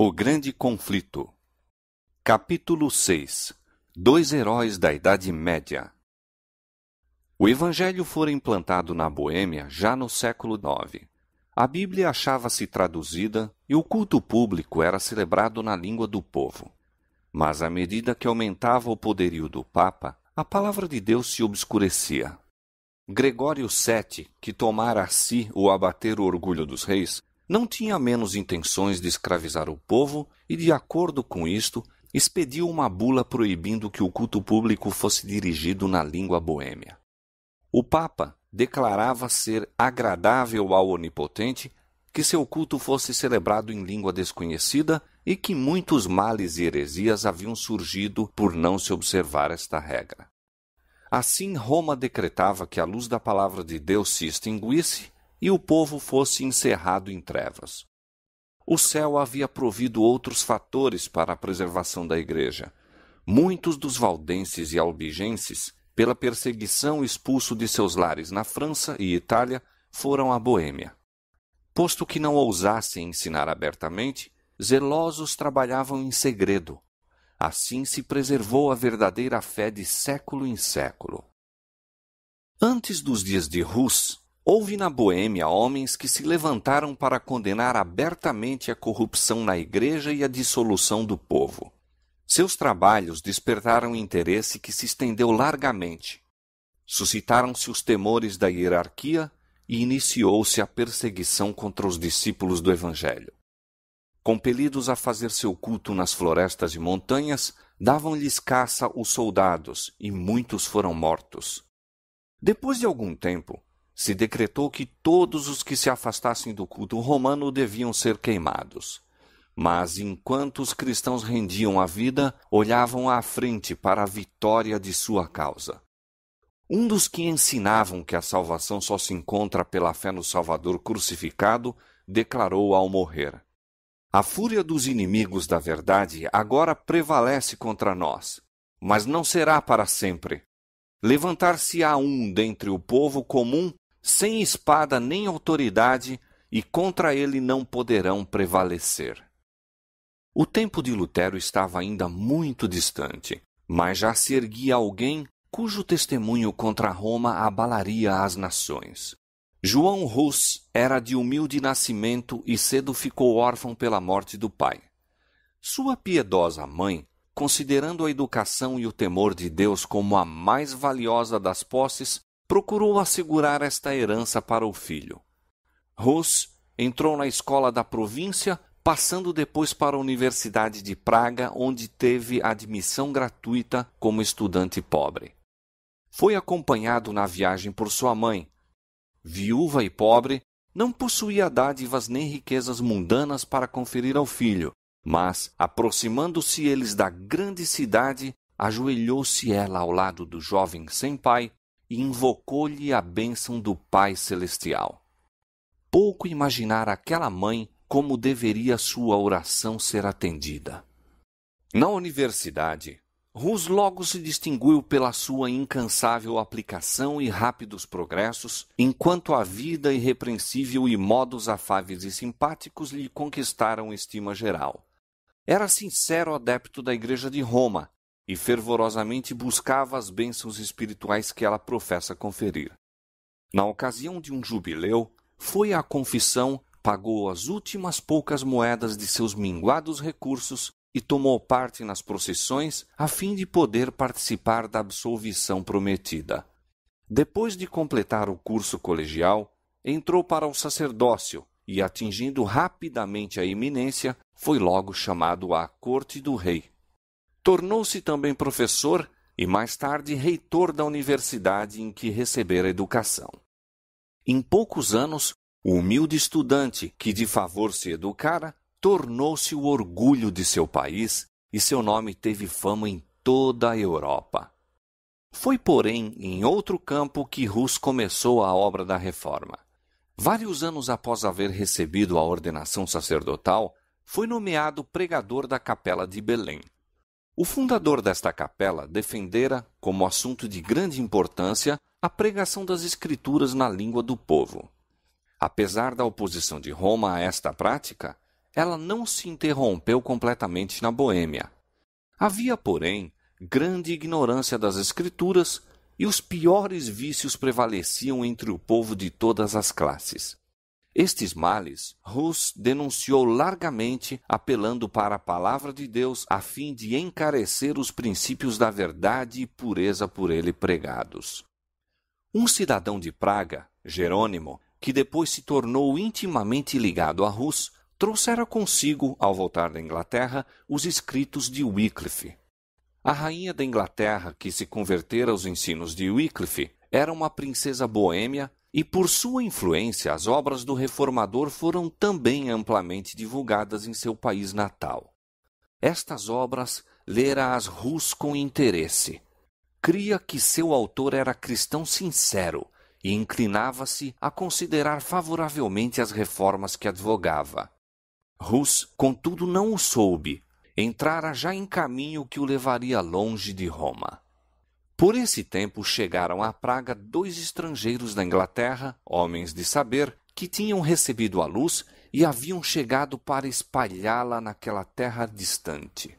O Grande Conflito. Capítulo 6. Dois heróis da Idade Média. O Evangelho fora implantado na Boêmia já no século IX. A Bíblia achava-se traduzida e o culto público era celebrado na língua do povo. Mas à medida que aumentava o poderio do Papa, a palavra de Deus se obscurecia. Gregório VII, que tomara a si o abater o orgulho dos reis, não tinha menos intenções de escravizar o povo e, de acordo com isto, expediu uma bula proibindo que o culto público fosse dirigido na língua boêmia. O Papa declarava ser agradável ao Onipotente que seu culto fosse celebrado em língua desconhecida e que muitos males e heresias haviam surgido por não se observar esta regra. Assim, Roma decretava que a luz da palavra de Deus se extinguisse e o povo fosse encerrado em trevas. O céu havia provido outros fatores para a preservação da Igreja. Muitos dos valdenses e albigenses, pela perseguição expulso de seus lares na França e Itália, foram à Boêmia. Posto que não ousassem ensinar abertamente, zelosos trabalhavam em segredo. Assim se preservou a verdadeira fé de século em século. Antes dos dias de Hus, houve na Boêmia homens que se levantaram para condenar abertamente a corrupção na Igreja e a dissolução do povo. Seus trabalhos despertaram interesse que se estendeu largamente. Suscitaram-se os temores da hierarquia e iniciou-se a perseguição contra os discípulos do Evangelho. Compelidos a fazer seu culto nas florestas e montanhas, davam-lhes caça os soldados e muitos foram mortos. Depois de algum tempo, se decretou que todos os que se afastassem do culto romano deviam ser queimados. Mas, enquanto os cristãos rendiam a vida, olhavam à frente para a vitória de sua causa. Um dos que ensinavam que a salvação só se encontra pela fé no Salvador crucificado, declarou ao morrer: "A fúria dos inimigos da verdade agora prevalece contra nós, mas não será para sempre. Levantar-se-á um dentre o povo comum, sem espada nem autoridade, e contra ele não poderão prevalecer." O tempo de Lutero estava ainda muito distante, mas já se erguia alguém cujo testemunho contra Roma abalaria as nações. João Hus era de humilde nascimento e cedo ficou órfão pela morte do pai. Sua piedosa mãe, considerando a educação e o temor de Deus como a mais valiosa das posses, procurou assegurar esta herança para o filho. Hus entrou na escola da província, passando depois para a Universidade de Praga, onde teve admissão gratuita como estudante pobre. Foi acompanhado na viagem por sua mãe. Viúva e pobre, não possuía dádivas nem riquezas mundanas para conferir ao filho, mas, aproximando-se eles da grande cidade, ajoelhou-se ela ao lado do jovem sem pai e invocou-lhe a bênção do Pai Celestial. Pouco imaginara aquela mãe como deveria sua oração ser atendida. Na universidade, Hus logo se distinguiu pela sua incansável aplicação e rápidos progressos, enquanto a vida irrepreensível e modos afáveis e simpáticos lhe conquistaram estima geral. Era sincero adepto da Igreja de Roma e fervorosamente buscava as bênçãos espirituais que ela professa conferir. Na ocasião de um jubileu, foi à confissão, pagou as últimas poucas moedas de seus minguados recursos e tomou parte nas procissões a fim de poder participar da absolvição prometida. Depois de completar o curso colegial, entrou para o sacerdócio e, atingindo rapidamente a eminência, foi logo chamado à corte do rei. Tornou-se também professor e, mais tarde, reitor da universidade em que recebera educação. Em poucos anos, o humilde estudante que de favor se educara tornou-se o orgulho de seu país e seu nome teve fama em toda a Europa. Foi, porém, em outro campo que Hus começou a obra da reforma. Vários anos após haver recebido a ordenação sacerdotal, foi nomeado pregador da Capela de Belém. O fundador desta capela defendera, como assunto de grande importância, a pregação das Escrituras na língua do povo. Apesar da oposição de Roma a esta prática, ela não se interrompeu completamente na Boêmia. Havia, porém, grande ignorância das Escrituras e os piores vícios prevaleciam entre o povo de todas as classes. Estes males, Hus denunciou largamente, apelando para a palavra de Deus a fim de encarecer os princípios da verdade e pureza por ele pregados. Um cidadão de Praga, Jerônimo, que depois se tornou intimamente ligado a Hus, trouxera consigo, ao voltar da Inglaterra, os escritos de Wycliffe. A rainha da Inglaterra, que se convertera aos ensinos de Wycliffe, era uma princesa boêmia e, por sua influência, as obras do reformador foram também amplamente divulgadas em seu país natal. Estas obras lera-as Hus com interesse. Cria que seu autor era cristão sincero e inclinava-se a considerar favoravelmente as reformas que advogava. Hus, contudo, não o soube. Entrara já em caminho que o levaria longe de Roma. Por esse tempo chegaram a Praga 2 estrangeiros da Inglaterra, homens de saber, que tinham recebido a luz e haviam chegado para espalhá-la naquela terra distante.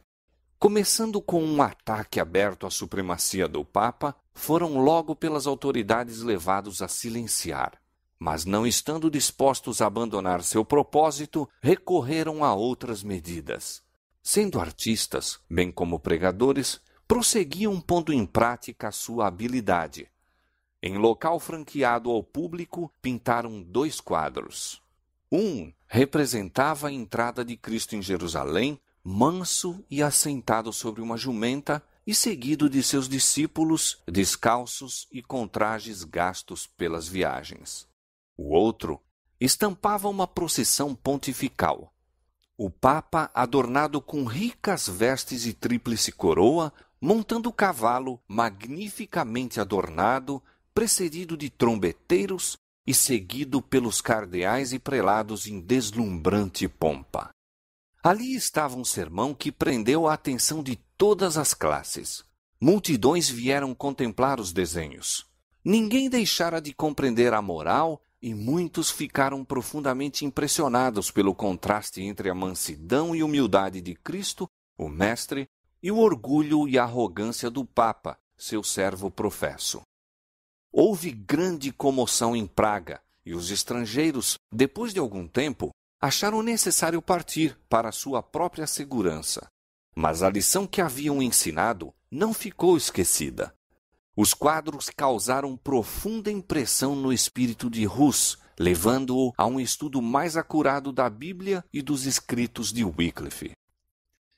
Começando com um ataque aberto à supremacia do Papa, foram logo pelas autoridades levados a silenciar. Mas não estando dispostos a abandonar seu propósito, recorreram a outras medidas. Sendo artistas, bem como pregadores, prosseguiam pondo em prática a sua habilidade. Em local franqueado ao público, pintaram 2 quadros. Um representava a entrada de Cristo em Jerusalém, manso e assentado sobre uma jumenta, e seguido de seus discípulos, descalços e com trajes gastos pelas viagens. O outro estampava uma procissão pontifical. O Papa, adornado com ricas vestes e tríplice coroa, montando o cavalo magnificamente adornado, precedido de trombeteiros e seguido pelos cardeais e prelados em deslumbrante pompa. Ali estava um sermão que prendeu a atenção de todas as classes. Multidões vieram contemplar os desenhos. Ninguém deixara de compreender a moral e muitos ficaram profundamente impressionados pelo contraste entre a mansidão e humildade de Cristo, o Mestre, e o orgulho e a arrogância do Papa, seu servo professo. Houve grande comoção em Praga, e os estrangeiros, depois de algum tempo, acharam necessário partir para sua própria segurança. Mas a lição que haviam ensinado não ficou esquecida. Os quadros causaram profunda impressão no espírito de Hus, levando-o a um estudo mais acurado da Bíblia e dos escritos de Wycliffe.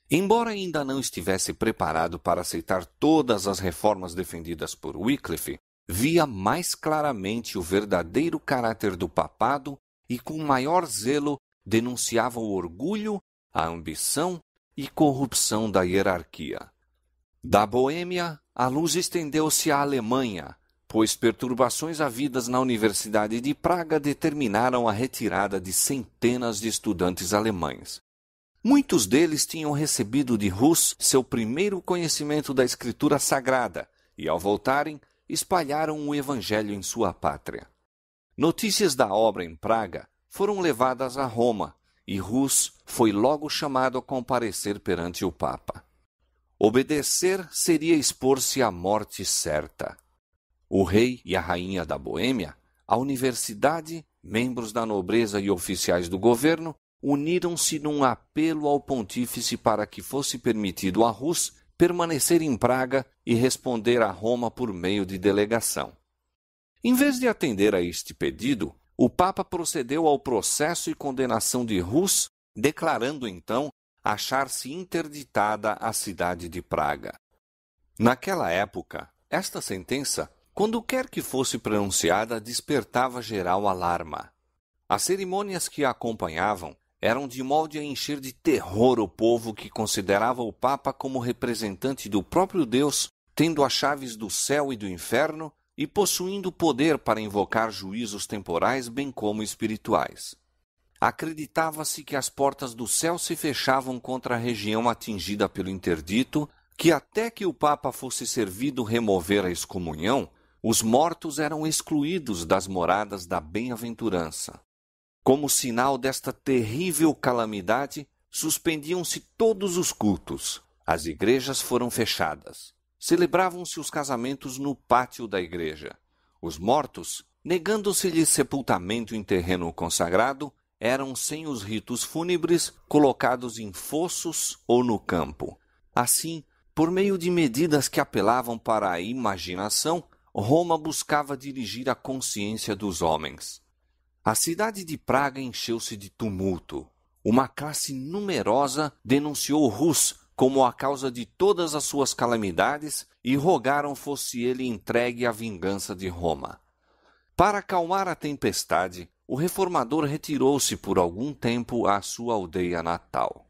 Embora ainda não estivesse preparado para aceitar todas as reformas defendidas por Wycliffe, via mais claramente o verdadeiro caráter do papado e com maior zelo denunciava o orgulho, a ambição e corrupção da hierarquia. Da Boêmia, a luz estendeu-se à Alemanha, pois perturbações havidas na Universidade de Praga determinaram a retirada de centenas de estudantes alemães. Muitos deles tinham recebido de Hus seu primeiro conhecimento da Escritura Sagrada e, ao voltarem, espalharam o Evangelho em sua pátria. Notícias da obra em Praga foram levadas a Roma e Hus foi logo chamado a comparecer perante o Papa. Obedecer seria expor-se à morte certa. O rei e a rainha da Boêmia, a universidade, membros da nobreza e oficiais do governo uniram-se num apelo ao pontífice para que fosse permitido a Hus permanecer em Praga e responder a Roma por meio de delegação. Em vez de atender a este pedido, o Papa procedeu ao processo e condenação de Hus, declarando então achar-se interditada a cidade de Praga. Naquela época, esta sentença, quando quer que fosse pronunciada, despertava geral alarma. As cerimônias que a acompanhavam eram de modo a encher de terror o povo que considerava o Papa como representante do próprio Deus, tendo as chaves do céu e do inferno e possuindo poder para invocar juízos temporais bem como espirituais. Acreditava-se que as portas do céu se fechavam contra a região atingida pelo interdito, que até que o Papa fosse servido remover a excomunhão, os mortos eram excluídos das moradas da bem-aventurança. Como sinal desta terrível calamidade, suspendiam-se todos os cultos. As igrejas foram fechadas. Celebravam-se os casamentos no pátio da igreja. Os mortos, negando-se-lhes sepultamento em terreno consagrado, eram sem os ritos fúnebres colocados em fossos ou no campo. Assim, por meio de medidas que apelavam para a imaginação, Roma buscava dirigir a consciência dos homens. A cidade de Praga encheu-se de tumulto. Uma classe numerosa denunciou Rus como a causa de todas as suas calamidades e rogaram fosse ele entregue à vingança de Roma. Para acalmar a tempestade, o reformador retirou-se por algum tempo à sua aldeia natal.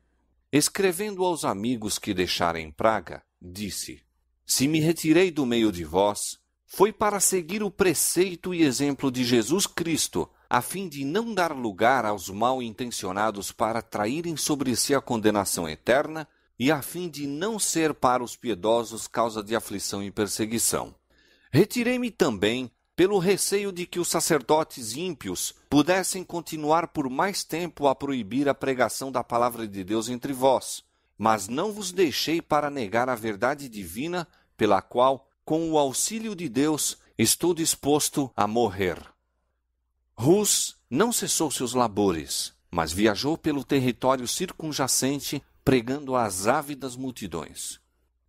Escrevendo aos amigos que deixara em Praga, disse: Se me retirei do meio de vós, foi para seguir o preceito e exemplo de Jesus Cristo, a fim de não dar lugar aos mal-intencionados para traírem sobre si a condenação eterna e a fim de não ser para os piedosos causa de aflição e perseguição. Retirei-me também pelo receio de que os sacerdotes ímpios pudessem continuar por mais tempo a proibir a pregação da palavra de Deus entre vós, mas não vos deixei para negar a verdade divina, pela qual, com o auxílio de Deus, estou disposto a morrer. Rus não cessou seus labores, mas viajou pelo território circunjacente, pregando às ávidas multidões.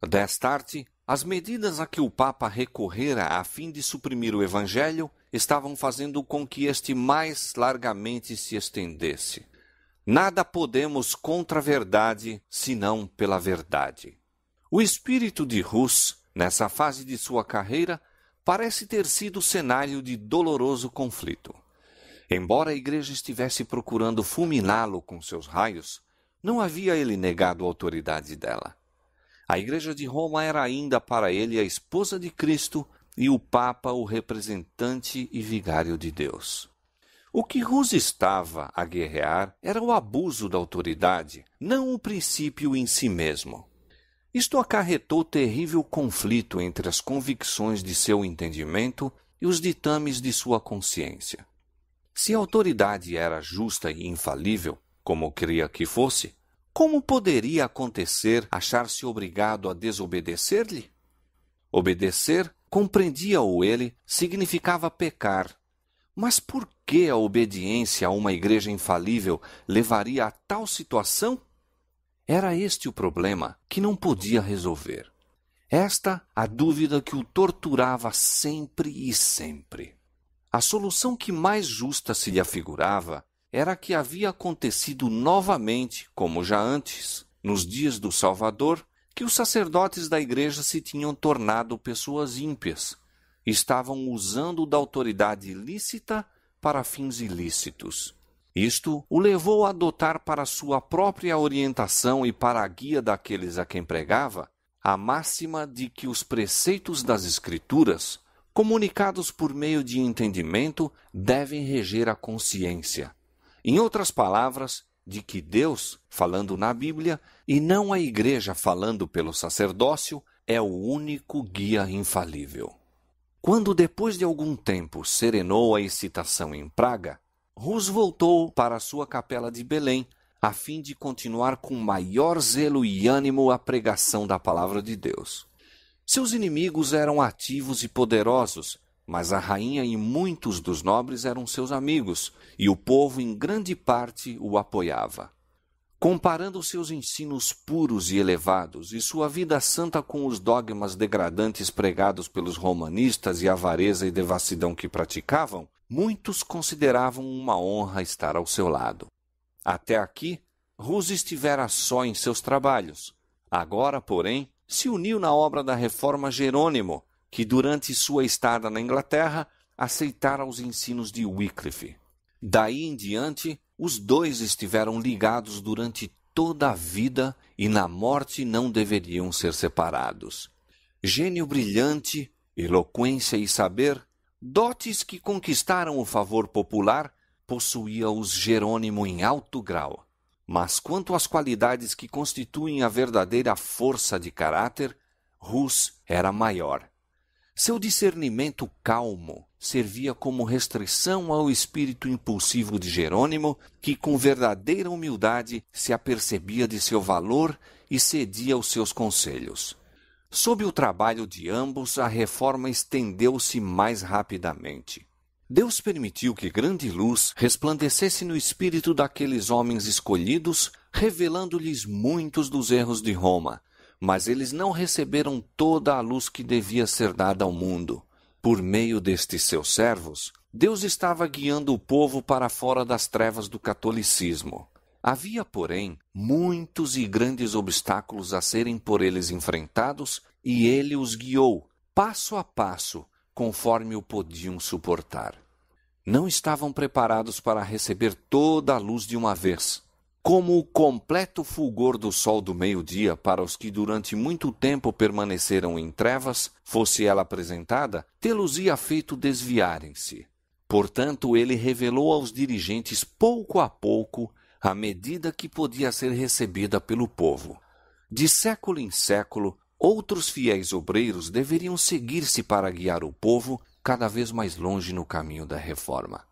Destarte, as medidas a que o Papa recorrera a fim de suprimir o Evangelho estavam fazendo com que este mais largamente se estendesse. Nada podemos contra a verdade, senão pela verdade. O espírito de Rus, nessa fase de sua carreira, parece ter sido cenário de doloroso conflito. Embora a igreja estivesse procurando fulminá-lo com seus raios, não havia ele negado a autoridade dela. A igreja de Roma era ainda para ele a esposa de Cristo e o Papa o representante e vigário de Deus. O que Rus estava a guerrear era o abuso da autoridade, não o princípio em si mesmo. Isto acarretou terrível conflito entre as convicções de seu entendimento e os ditames de sua consciência. Se a autoridade era justa e infalível, como queria que fosse, como poderia acontecer achar-se obrigado a desobedecer-lhe? Obedecer, compreendia-o ele, significava pecar. Mas por que a obediência a uma igreja infalível levaria a tal situação? Era este o problema que não podia resolver. Esta a dúvida que o torturava sempre e sempre. A solução que mais justa se lhe afigurava era que havia acontecido novamente, como já antes, nos dias do Salvador, que os sacerdotes da igreja se tinham tornado pessoas ímpias, estavam usando da autoridade ilícita para fins ilícitos. Isto o levou a adotar para sua própria orientação e para a guia daqueles a quem pregava a máxima de que os preceitos das Escrituras, comunicados por meio de entendimento, devem reger a consciência. Em outras palavras, de que Deus, falando na Bíblia, e não a Igreja falando pelo sacerdócio, é o único guia infalível. Quando, depois de algum tempo, serenou a excitação em Praga, Rus voltou para sua capela de Belém, a fim de continuar com maior zelo e ânimo a pregação da palavra de Deus. Seus inimigos eram ativos e poderosos, mas a rainha e muitos dos nobres eram seus amigos, e o povo em grande parte o apoiava. Comparando seus ensinos puros e elevados e sua vida santa com os dogmas degradantes pregados pelos romanistas e a avareza e devassidão que praticavam, muitos consideravam uma honra estar ao seu lado. Até aqui, Rus estivera só em seus trabalhos. Agora, porém, se uniu na obra da Reforma Jerônimo, que durante sua estada na Inglaterra aceitara os ensinos de Wycliffe. Daí em diante, os dois estiveram ligados durante toda a vida e na morte não deveriam ser separados. Gênio brilhante, eloquência e saber, dotes que conquistaram o favor popular, possuía-os Jerônimo em alto grau. Mas quanto às qualidades que constituem a verdadeira força de caráter, Rus era maior. Seu discernimento calmo servia como restrição ao espírito impulsivo de Jerônimo, que com verdadeira humildade se apercebia de seu valor e cedia aos seus conselhos. Sob o trabalho de ambos, a reforma estendeu-se mais rapidamente. Deus permitiu que grande luz resplandecesse no espírito daqueles homens escolhidos, revelando-lhes muitos dos erros de Roma, mas eles não receberam toda a luz que devia ser dada ao mundo. Por meio destes seus servos, Deus estava guiando o povo para fora das trevas do catolicismo. Havia, porém, muitos e grandes obstáculos a serem por eles enfrentados, e ele os guiou, passo a passo, conforme o podiam suportar. Não estavam preparados para receber toda a luz de uma vez. Como o completo fulgor do sol do meio-dia para os que durante muito tempo permaneceram em trevas, fosse ela apresentada, tê-los-ia feito desviarem-se. Portanto, ele revelou aos dirigentes pouco a pouco à medida que podia ser recebida pelo povo. De século em século, outros fiéis obreiros deveriam seguir-se para guiar o povo cada vez mais longe no caminho da reforma.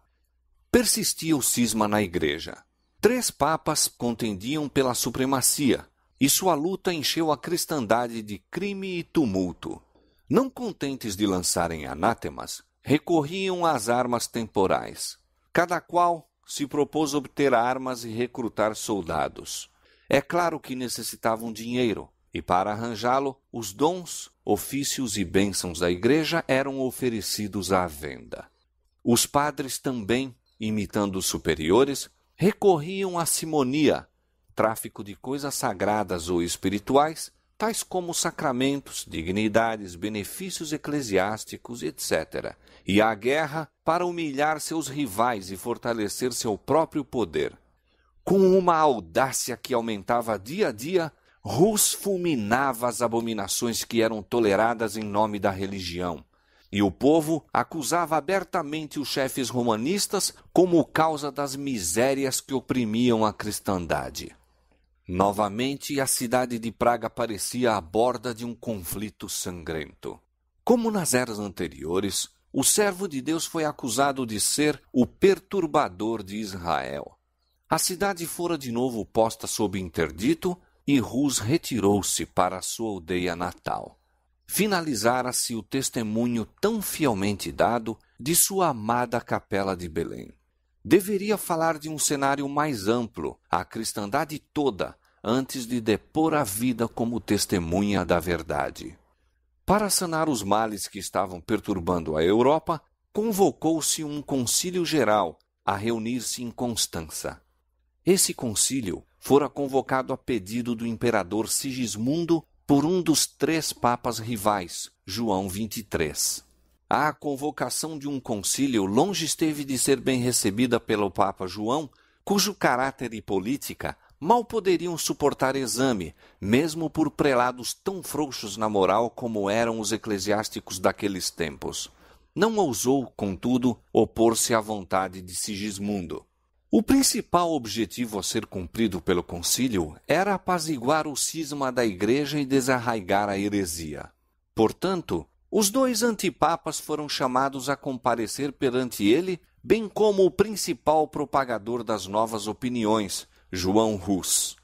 Persistia o cisma na igreja. 3 papas contendiam pela supremacia, e sua luta encheu a cristandade de crime e tumulto. Não contentes de lançarem anátemas, recorriam às armas temporais. Cada qual se propôs obter armas e recrutar soldados. É claro que necessitavam dinheiro, e para arranjá-lo, os dons, ofícios e bênçãos da igreja eram oferecidos à venda. Os padres também, imitando os superiores, recorriam à simonia, tráfico de coisas sagradas ou espirituais, tais como sacramentos, dignidades, benefícios eclesiásticos, etc., e à guerra para humilhar seus rivais e fortalecer seu próprio poder. Com uma audácia que aumentava dia a dia, Rus fulminava as abominações que eram toleradas em nome da religião, e o povo acusava abertamente os chefes romanistas como causa das misérias que oprimiam a cristandade. Novamente, a cidade de Praga parecia à borda de um conflito sangrento. Como nas eras anteriores, o servo de Deus foi acusado de ser o perturbador de Israel. A cidade fora de novo posta sob interdito e Rus retirou-se para a sua aldeia natal. Finalizara-se o testemunho tão fielmente dado de sua amada capela de Belém. Deveria falar de um cenário mais amplo, a cristandade toda, antes de depor a vida como testemunha da verdade. Para sanar os males que estavam perturbando a Europa, convocou-se um concílio geral a reunir-se em Constança. Esse concílio fora convocado a pedido do imperador Sigismundo por um dos 3 papas rivais, João XXIII. A convocação de um concílio longe esteve de ser bem recebida pelo Papa João, cujo caráter e política mal poderiam suportar exame, mesmo por prelados tão frouxos na moral como eram os eclesiásticos daqueles tempos. Não ousou, contudo, opor-se à vontade de Sigismundo. O principal objetivo a ser cumprido pelo concílio era apaziguar o cisma da igreja e desarraigar a heresia. Portanto, os 2 antipapas foram chamados a comparecer perante ele, bem como o principal propagador das novas opiniões, João Rus.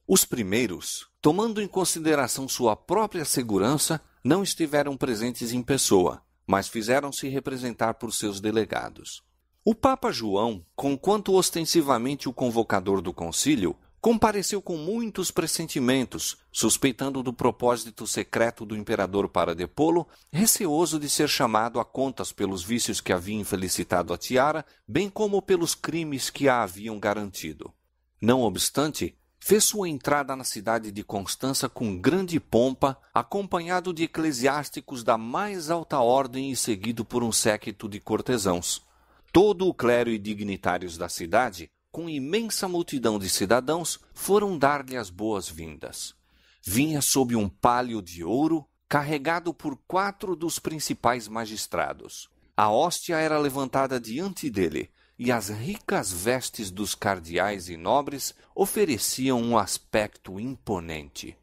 Os primeiros, tomando em consideração sua própria segurança, não estiveram presentes em pessoa, mas fizeram-se representar por seus delegados. O Papa João, conquanto ostensivamente o convocador do concílio, compareceu com muitos pressentimentos, suspeitando do propósito secreto do imperador para depô-lo, receoso de ser chamado a contas pelos vícios que havia infelicitado a tiara, bem como pelos crimes que a haviam garantido. Não obstante, fez sua entrada na cidade de Constança com grande pompa, acompanhado de eclesiásticos da mais alta ordem e seguido por um séquito de cortesãos. Todo o clero e dignitários da cidade, com imensa multidão de cidadãos, foram dar-lhe as boas-vindas. Vinha sob um pálio de ouro, carregado por 4 dos principais magistrados. A hóstia era levantada diante dele, e as ricas vestes dos cardeais e nobres ofereciam um aspecto imponente.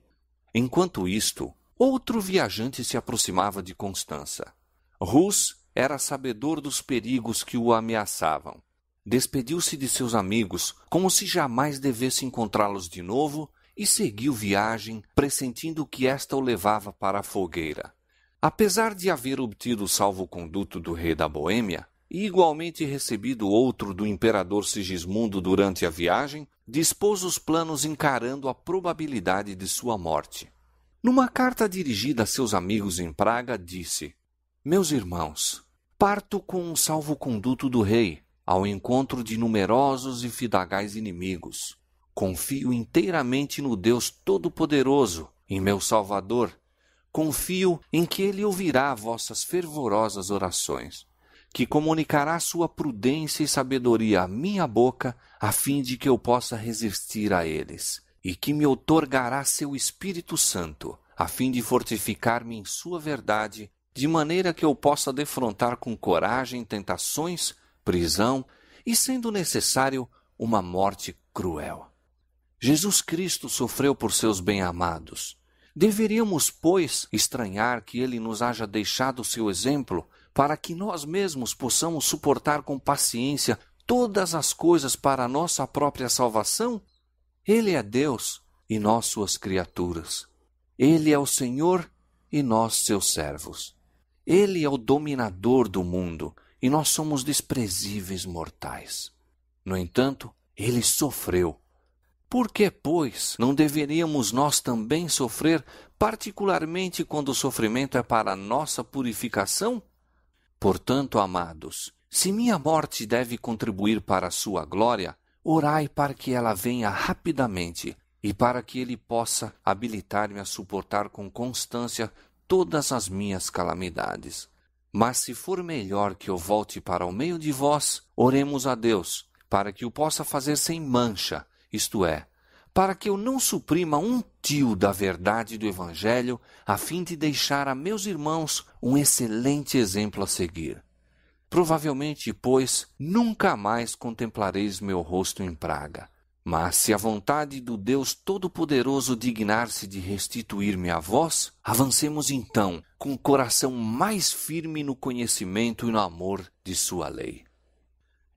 Enquanto isto, outro viajante se aproximava de Constança. Rus era sabedor dos perigos que o ameaçavam. Despediu-se de seus amigos como se jamais devesse encontrá-los de novo e seguiu viagem, pressentindo que esta o levava para a fogueira. Apesar de haver obtido o salvo-conduto do rei da Boêmia, e igualmente recebido outro do imperador Sigismundo durante a viagem, dispôs os planos encarando a probabilidade de sua morte. Numa carta dirigida a seus amigos em Praga, disse: Meus irmãos, parto com um salvo-conduto do rei, ao encontro de numerosos e fidagais inimigos. Confio inteiramente no Deus Todo-Poderoso, em meu Salvador. Confio em que Ele ouvirá vossas fervorosas orações, que comunicará sua prudência e sabedoria à minha boca, a fim de que eu possa resistir a eles, e que me outorgará seu Espírito Santo, a fim de fortificar-me em sua verdade, de maneira que eu possa defrontar com coragem tentações, prisão e, sendo necessário, uma morte cruel. Jesus Cristo sofreu por seus bem-amados. Deveríamos, pois, estranhar que Ele nos haja deixado seu exemplo, para que nós mesmos possamos suportar com paciência todas as coisas para a nossa própria salvação? Ele é Deus e nós suas criaturas. Ele é o Senhor e nós seus servos. Ele é o dominador do mundo e nós somos desprezíveis mortais. No entanto, Ele sofreu. Por que, pois, não deveríamos nós também sofrer, particularmente quando o sofrimento é para a nossa purificação? Portanto, amados, se minha morte deve contribuir para a sua glória, orai para que ela venha rapidamente e para que Ele possa habilitar-me a suportar com constância todas as minhas calamidades. Mas se for melhor que eu volte para o meio de vós, oremos a Deus, para que o possa fazer sem mancha, isto é, para que eu não suprima um tio da verdade do Evangelho, a fim de deixar a meus irmãos um excelente exemplo a seguir. Provavelmente, pois, nunca mais contemplareis meu rosto em Praga. Mas se a vontade do Deus Todo-Poderoso dignar-se de restituir-me a vós, avancemos então, com o coração mais firme no conhecimento e no amor de sua lei.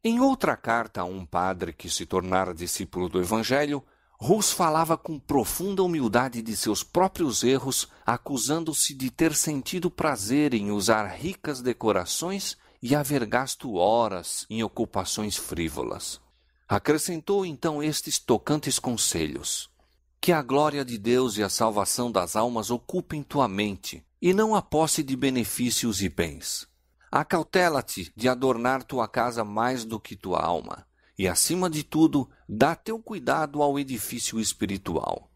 Em outra carta a um padre que se tornara discípulo do Evangelho, Rus falava com profunda humildade de seus próprios erros, acusando-se de ter sentido prazer em usar ricas decorações e haver gasto horas em ocupações frívolas. Acrescentou então estes tocantes conselhos: que a glória de Deus e a salvação das almas ocupem tua mente, e não a posse de benefícios e bens. Acautela-te de adornar tua casa mais do que tua alma, e, acima de tudo, dá teu cuidado ao edifício espiritual.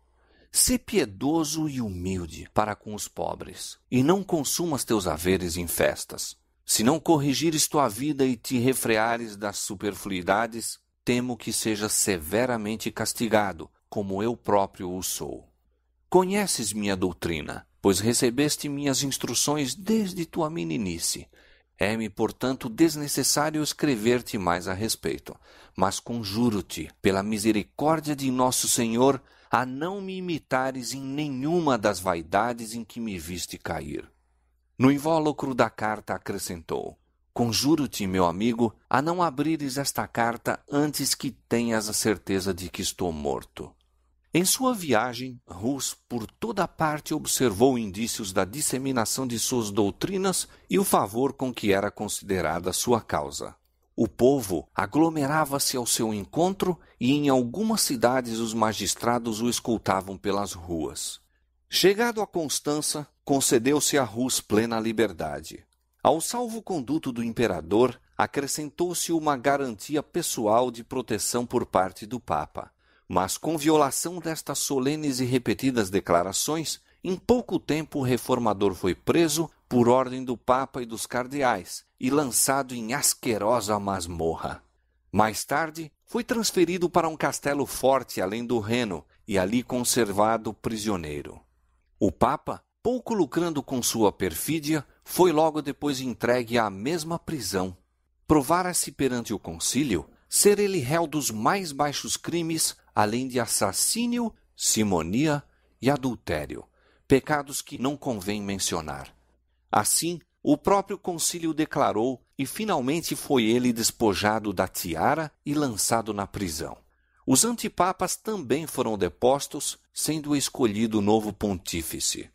Sê piedoso e humilde para com os pobres, e não consumas teus haveres em festas. Se não corrigires tua vida e te refreares das superfluidades, temo que sejas severamente castigado, como eu próprio o sou. Conheces minha doutrina, pois recebeste minhas instruções desde tua meninice. É-me, portanto, desnecessário escrever-te mais a respeito, mas conjuro-te, pela misericórdia de nosso Senhor, a não me imitares em nenhuma das vaidades em que me viste cair. No invólucro da carta acrescentou: conjuro-te, meu amigo, a não abrires esta carta antes que tenhas a certeza de que estou morto. Em sua viagem, Rus por toda parte observou indícios da disseminação de suas doutrinas e o favor com que era considerada sua causa. O povo aglomerava-se ao seu encontro e em algumas cidades os magistrados o escoltavam pelas ruas. Chegado a Constança, concedeu-se a Rus plena liberdade. Ao salvo-conduto do imperador, acrescentou-se uma garantia pessoal de proteção por parte do Papa. Mas, com violação destas solenes e repetidas declarações, em pouco tempo o reformador foi preso por ordem do Papa e dos cardeais e lançado em asquerosa masmorra. Mais tarde, foi transferido para um castelo forte além do Reno e ali conservado prisioneiro. O Papa, pouco lucrando com sua perfídia, foi logo depois entregue à mesma prisão. Provara-se perante o concílio ser ele réu dos mais baixos crimes, além de assassínio, simonia e adultério, pecados que não convém mencionar. Assim, o próprio concílio declarou e finalmente foi ele despojado da tiara e lançado na prisão. Os antipapas também foram depostos, sendo escolhido novo pontífice.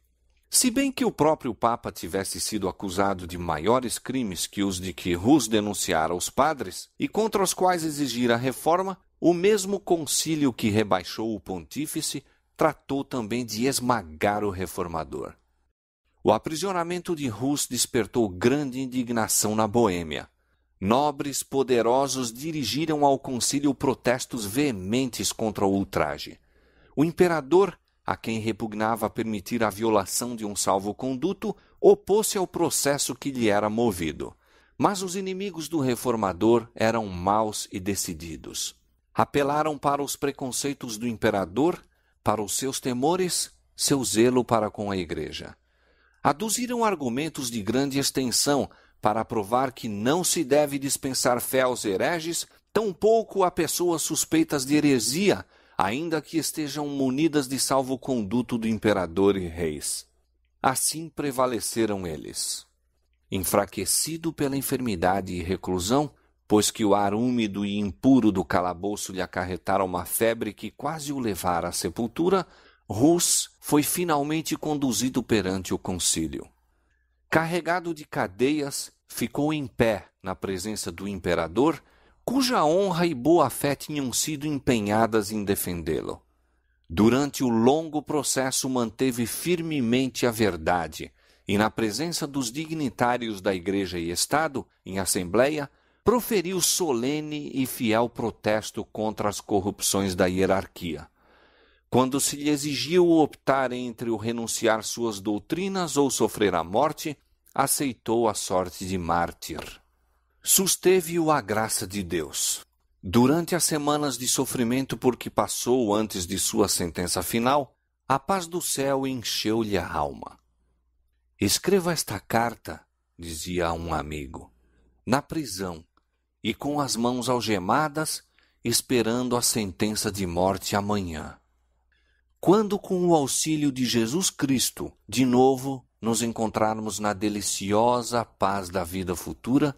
Se bem que o próprio Papa tivesse sido acusado de maiores crimes que os de que Hus denunciara aos padres e contra os quais exigira reforma, o mesmo concílio que rebaixou o pontífice tratou também de esmagar o reformador. O aprisionamento de Hus despertou grande indignação na Boêmia. Nobres poderosos dirigiram ao concílio protestos veementes contra o ultraje. O imperador, a quem repugnava permitir a violação de um salvo-conduto, opôs-se ao processo que lhe era movido. Mas os inimigos do reformador eram maus e decididos. Apelaram para os preconceitos do imperador, para os seus temores, seu zelo para com a Igreja. Aduziram argumentos de grande extensão para provar que não se deve dispensar fé aos hereges, tampouco a pessoas suspeitas de heresia, ainda que estejam munidas de salvo-conduto do imperador e reis. Assim prevaleceram eles. Enfraquecido pela enfermidade e reclusão, pois que o ar úmido e impuro do calabouço lhe acarretara uma febre que quase o levara à sepultura, Hus foi finalmente conduzido perante o concílio. Carregado de cadeias, ficou em pé na presença do imperador, cuja honra e boa-fé tinham sido empenhadas em defendê-lo. Durante o longo processo manteve firmemente a verdade e, na presença dos dignitários da Igreja e Estado, em assembleia, proferiu solene e fiel protesto contra as corrupções da hierarquia. Quando se lhe exigiu optar entre o renunciar suas doutrinas ou sofrer a morte, aceitou a sorte de mártir. Susteve-o a graça de Deus. Durante as semanas de sofrimento por que passou antes de sua sentença final, a paz do céu encheu-lhe a alma. Escreva esta carta, dizia a um amigo, na prisão e com as mãos algemadas, esperando a sentença de morte amanhã. Quando, com o auxílio de Jesus Cristo, de novo nos encontrarmos na deliciosa paz da vida futura,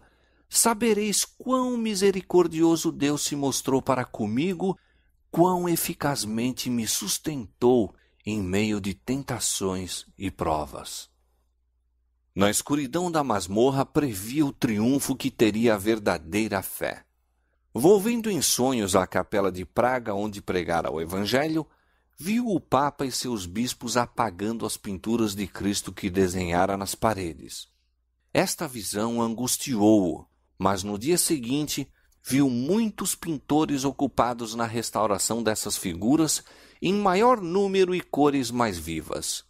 sabereis quão misericordioso Deus se mostrou para comigo, quão eficazmente me sustentou em meio de tentações e provas. Na escuridão da masmorra previa o triunfo que teria a verdadeira fé. Volvendo em sonhos à capela de Praga onde pregara o Evangelho, viu o Papa e seus bispos apagando as pinturas de Cristo que desenhara nas paredes. Esta visão angustiou-o, mas no dia seguinte viu muitos pintores ocupados na restauração dessas figuras em maior número e cores mais vivas.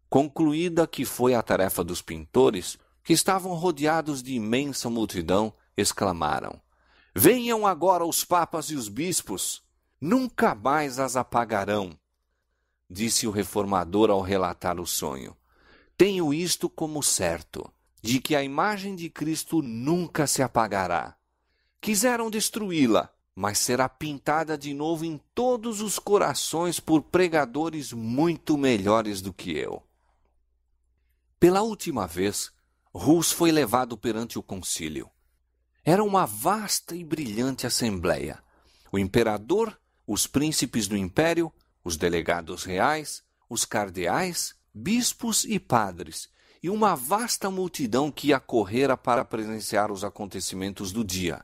Concluída que foi a tarefa dos pintores, que estavam rodeados de imensa multidão, exclamaram: "Venham agora os papas e os bispos! Nunca mais as apagarão!" Disse o reformador ao relatar o sonho: "Tenho isto como certo, de que a imagem de Cristo nunca se apagará. Quiseram destruí-la, mas será pintada de novo em todos os corações por pregadores muito melhores do que eu." Pela última vez, Hus foi levado perante o concílio. Era uma vasta e brilhante assembleia. O imperador, os príncipes do império, os delegados reais, os cardeais, bispos e padres, e uma vasta multidão que acorrera para presenciar os acontecimentos do dia.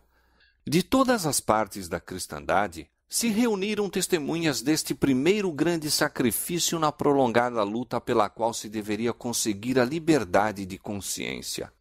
De todas as partes da cristandade, se reuniram testemunhas deste primeiro grande sacrifício na prolongada luta pela qual se deveria conseguir a liberdade de consciência.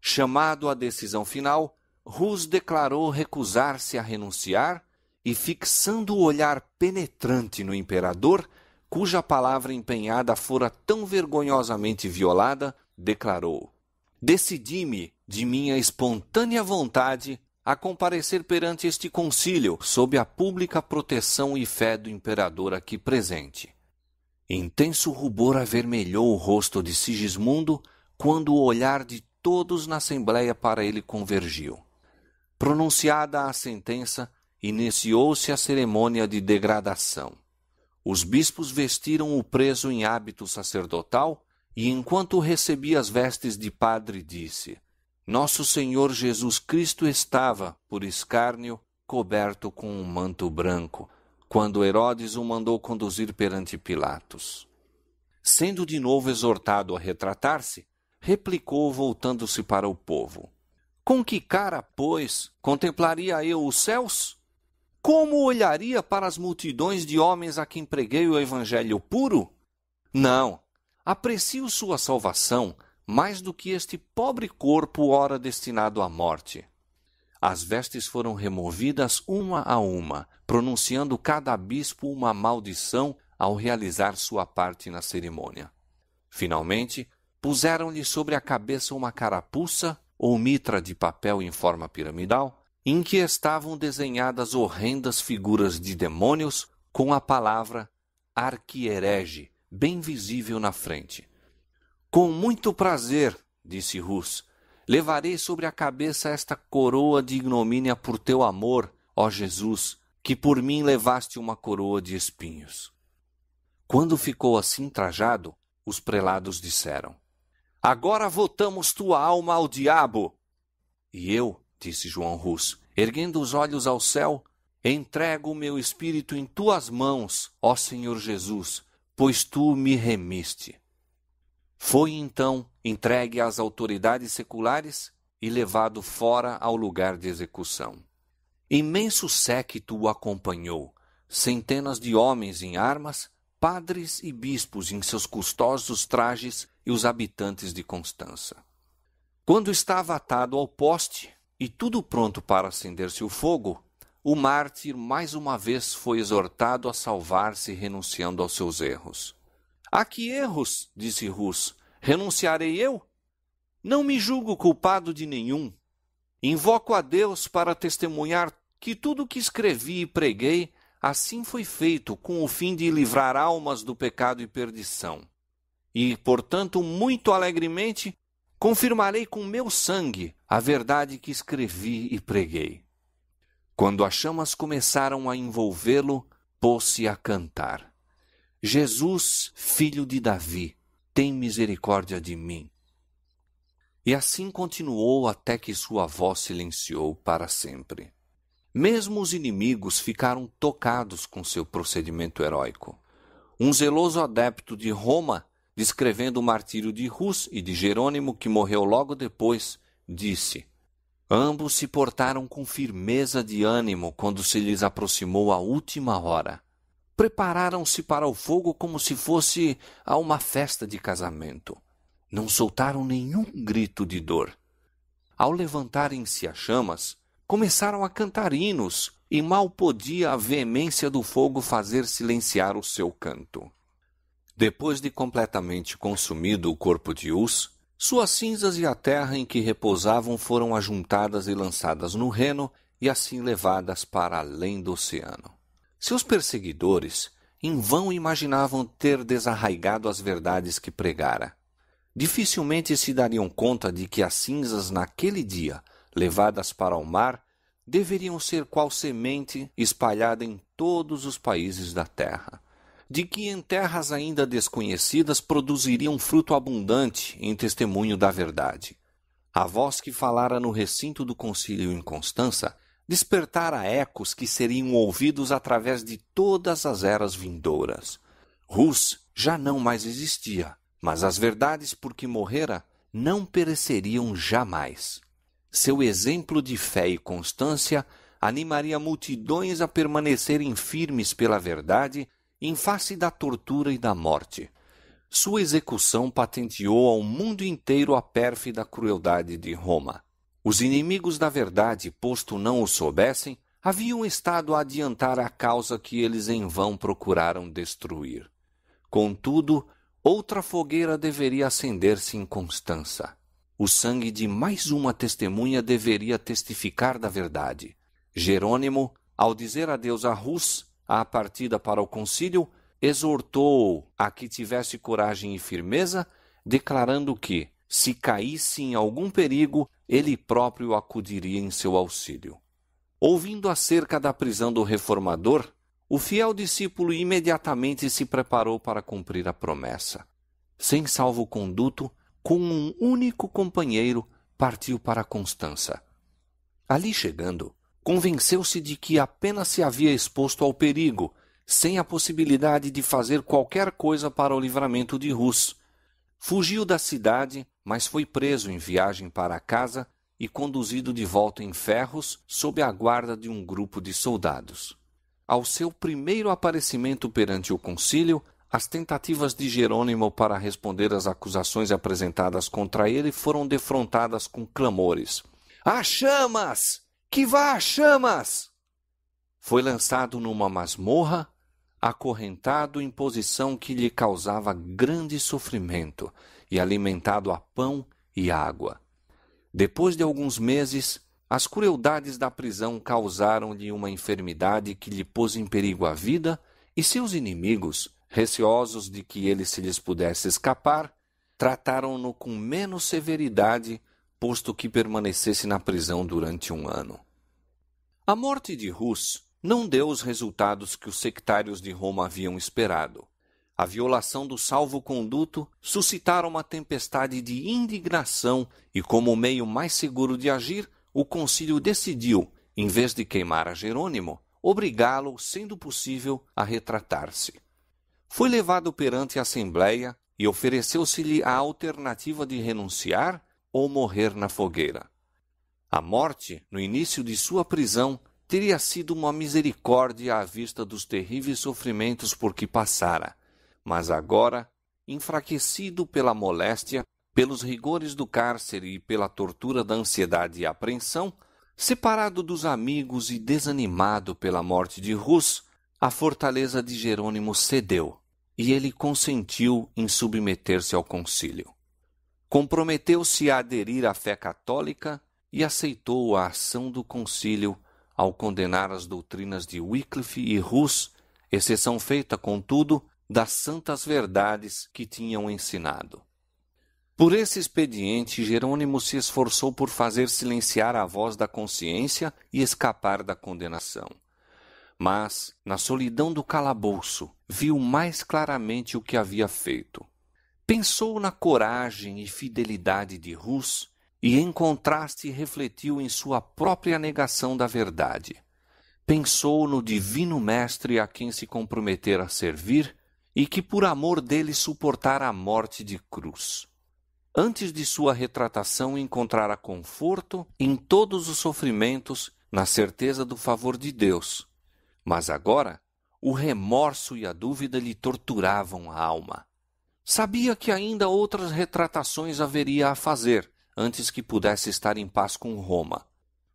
Chamado à decisão final, Hus declarou recusar-se a renunciar e, fixando o olhar penetrante no imperador, cuja palavra empenhada fora tão vergonhosamente violada, declarou: "Decidi-me, de minha espontânea vontade, a comparecer perante este concílio sob a pública proteção e fé do imperador aqui presente." Intenso rubor avermelhou o rosto de Sigismundo quando o olhar de todos na assembleia para ele convergiu. Pronunciada a sentença, iniciou-se a cerimônia de degradação. Os bispos vestiram o preso em hábito sacerdotal e enquanto recebia as vestes de padre, disse: Nosso Senhor Jesus Cristo estava, por escárnio, coberto com um manto branco, quando Herodes o mandou conduzir perante Pilatos. Sendo de novo exortado a retratar-se, replicou voltando-se para o povo: Com que cara, pois, contemplaria eu os céus? Como olharia para as multidões de homens a quem preguei o evangelho puro? Não, aprecio sua salvação mais do que este pobre corpo ora destinado à morte. As vestes foram removidas uma a uma, pronunciando cada bispo uma maldição ao realizar sua parte na cerimônia. Finalmente, puseram-lhe sobre a cabeça uma carapuça ou mitra de papel em forma piramidal, em que estavam desenhadas horrendas figuras de demônios com a palavra arquierege bem visível na frente. Com muito prazer, disse Rus, levarei sobre a cabeça esta coroa de ignomínia por teu amor, ó Jesus, que por mim levaste uma coroa de espinhos. Quando ficou assim trajado, os prelados disseram: Agora votamos tua alma ao diabo. E eu, disse João Rus, erguendo os olhos ao céu, entrego o meu espírito em tuas mãos, ó Senhor Jesus, pois tu me remiste. Foi então entregue às autoridades seculares e levado fora ao lugar de execução. Imenso séquito o acompanhou, centenas de homens em armas, padres e bispos em seus custosos trajes e os habitantes de Constança. Quando estava atado ao poste e tudo pronto para acender-se o fogo, o mártir mais uma vez foi exortado a salvar-se renunciando aos seus erros. A que erros? Disse Rus. Renunciarei eu? Não me julgo culpado de nenhum. Invoco a Deus para testemunhar que tudo o que escrevi e preguei assim foi feito com o fim de livrar almas do pecado e perdição. E, portanto, muito alegremente, confirmarei com meu sangue a verdade que escrevi e preguei. Quando as chamas começaram a envolvê-lo, pôs-se a cantar: Jesus, filho de Davi, tem misericórdia de mim. E assim continuou até que sua voz silenciou para sempre. Mesmo os inimigos ficaram tocados com seu procedimento heróico. Um zeloso adepto de Roma, descrevendo o martírio de Rus e de Jerônimo, que morreu logo depois, disse: Ambos se portaram com firmeza de ânimo quando se lhes aproximou a última hora. Prepararam-se para o fogo como se fosse a uma festa de casamento. Não soltaram nenhum grito de dor. Ao levantarem-se as chamas, começaram a cantar hinos, e mal podia a veemência do fogo fazer silenciar o seu canto. Depois de completamente consumido o corpo de Hus, suas cinzas e a terra em que repousavam foram ajuntadas e lançadas no Reno e assim levadas para além do oceano. Seus perseguidores em vão imaginavam ter desarraigado as verdades que pregara. Dificilmente se dariam conta de que as cinzas naquele dia, levadas para o mar, deveriam ser qual semente espalhada em todos os países da terra, de que em terras ainda desconhecidas produziriam fruto abundante em testemunho da verdade. A voz que falara no recinto do concílio em Constança despertara ecos que seriam ouvidos através de todas as eras vindouras. Rus já não mais existia, mas as verdades por que morrera não pereceriam jamais. Seu exemplo de fé e constância animaria multidões a permanecerem firmes pela verdade em face da tortura e da morte. Sua execução patenteou ao mundo inteiro a pérfida crueldade de Roma. Os inimigos da verdade, posto não o soubessem, haviam estado a adiantar a causa que eles em vão procuraram destruir. Contudo, outra fogueira deveria acender-se em Constança. O sangue de mais uma testemunha deveria testificar da verdade. Jerônimo, ao dizer adeus a Rus, à partida para o concílio, exortou-o a que tivesse coragem e firmeza, declarando que, se caísse em algum perigo, ele próprio acudiria em seu auxílio. Ouvindo acerca da prisão do reformador, o fiel discípulo imediatamente se preparou para cumprir a promessa. sem salvo-conduto, com um único companheiro, partiu para Constança. Ali chegando, convenceu-se de que apenas se havia exposto ao perigo, sem a possibilidade de fazer qualquer coisa para o livramento de Rus. Fugiu da cidade, mas foi preso em viagem para casa e conduzido de volta em ferros sob a guarda de um grupo de soldados. Ao seu primeiro aparecimento perante o concílio, as tentativas de Jerônimo para responder às acusações apresentadas contra ele foram defrontadas com clamores. "Às chamas! Que vá às chamas!" Foi lançado numa masmorra, acorrentado em posição que lhe causava grande sofrimento e alimentado a pão e água. Depois de alguns meses, as crueldades da prisão causaram-lhe uma enfermidade que lhe pôs em perigo a vida, e seus inimigos, receosos de que ele se lhes pudesse escapar, trataram-no com menos severidade, posto que permanecesse na prisão durante 1 ano. A morte de Rus não deu os resultados que os sectários de Roma haviam esperado. A violação do salvo-conduto suscitara uma tempestade de indignação e, como meio mais seguro de agir, o concílio decidiu, em vez de queimar a Jerônimo, obrigá-lo, sendo possível, a retratar-se. Foi levado perante a Assembleia e ofereceu-se-lhe a alternativa de renunciar ou morrer na fogueira. A morte, no início de sua prisão, teria sido uma misericórdia à vista dos terríveis sofrimentos por que passara, mas agora, enfraquecido pela moléstia, pelos rigores do cárcere e pela tortura da ansiedade e apreensão, separado dos amigos e desanimado pela morte de Rus, a fortaleza de Jerônimo cedeu, e ele consentiu em submeter-se ao concílio. Comprometeu-se a aderir à fé católica e aceitou a ação do concílio ao condenar as doutrinas de Wycliffe e Rus, exceção feita, contudo, das santas verdades que tinham ensinado. Por esse expediente, Jerônimo se esforçou por fazer silenciar a voz da consciência e escapar da condenação. Mas, na solidão do calabouço, viu mais claramente o que havia feito. Pensou na coragem e fidelidade de Rus e, em contraste, refletiu em sua própria negação da verdade. Pensou no divino mestre a quem se comprometera a servir e que, por amor dele, suportara a morte de cruz. Antes de sua retratação, encontrara conforto em todos os sofrimentos, na certeza do favor de Deus. Mas agora, o remorso e a dúvida lhe torturavam a alma. Sabia que ainda outras retratações haveria a fazer, antes que pudesse estar em paz com Roma.